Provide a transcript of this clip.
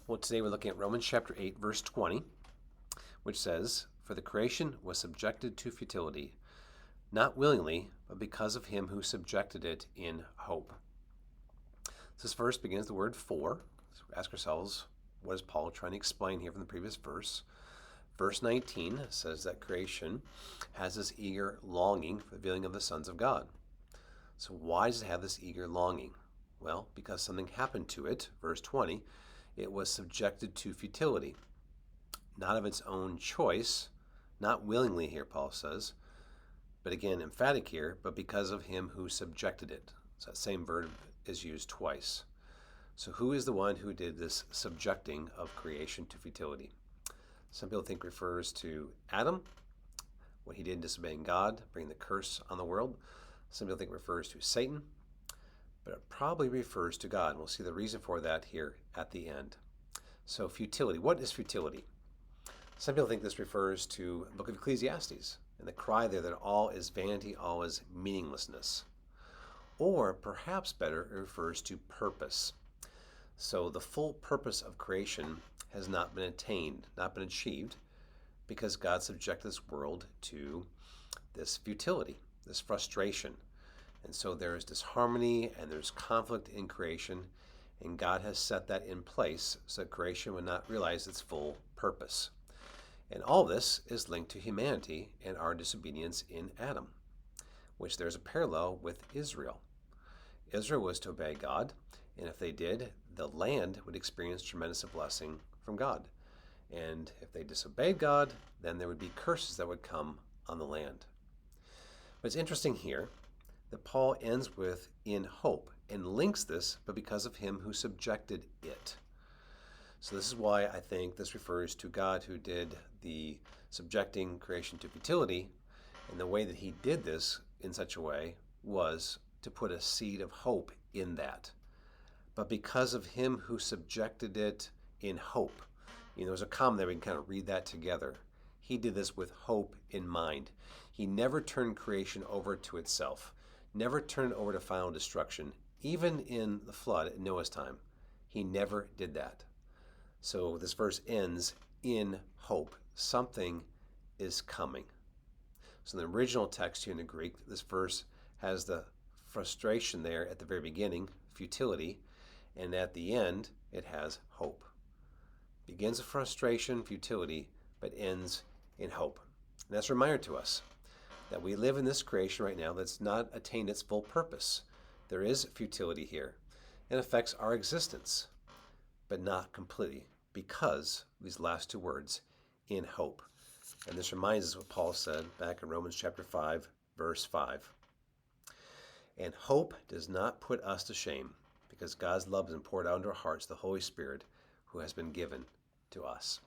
Well, today we're looking at Romans chapter 8, verse 20, which says, "For the creation was subjected to futility, not willingly, but because of him who subjected it in hope." This verse begins the word "for." So we ask ourselves, what is Paul trying to explain here from the previous verse? Verse 19 says that creation has this eager longing for the revealing of the sons of God. So why does it have this eager longing? Well, because something happened to it. Verse 20, it was subjected to futility, not of its own choice, not willingly here, Paul says, but again, emphatic here, but because of him who subjected it. So that same verb is used twice. So who is the one who did this subjecting of creation to futility? Some people think refers to Adam, what he did in disobeying God, bringing the curse on the world. Some people think refers to Satan, but it probably refers to God. And we'll see the reason for that here at the end. So futility. What is futility? Some people think this refers to the book of Ecclesiastes and the cry there that all is vanity, all is meaninglessness. Or perhaps better, it refers to purpose. So the full purpose of creation has not been attained, not been achieved, because God subjected this world to this futility, this frustration. And so there is disharmony and there's conflict in creation, and God has set that in place so that creation would not realize its full purpose. And all this is linked to humanity and our disobedience in Adam, which there's a parallel with Israel. Israel was to obey God, and if they did, the land would experience tremendous blessing from God. And if they disobeyed God, then there would be curses that would come on the land. But it's interesting here that Paul ends with "in hope" and links this, but because of him who subjected it. So this is why I think this refers to God who did the subjecting creation to futility, and the way that he did this in such a way was to put a seed of hope in that. But because of him who subjected it in hope. There's a comma there, we can kind of read that together. He did this with hope in mind. He never turned creation over to itself, never turned it over to final destruction. Even in the flood at Noah's time, he never did that. So this verse ends in hope. Something is coming. So in the original text here in the Greek, this verse has the frustration there at the very beginning, futility, and at the end, it has hope. Begins with frustration, futility, but ends in hope. And that's a reminder to us that we live in this creation right now that's not attained its full purpose. There is futility here. It affects our existence, but not completely, because of these last two words, in hope. And this reminds us what Paul said back in Romans chapter 5, verse 5. "And hope does not put us to shame, because God's love has been poured out into our hearts, the Holy Spirit, who has been given to us."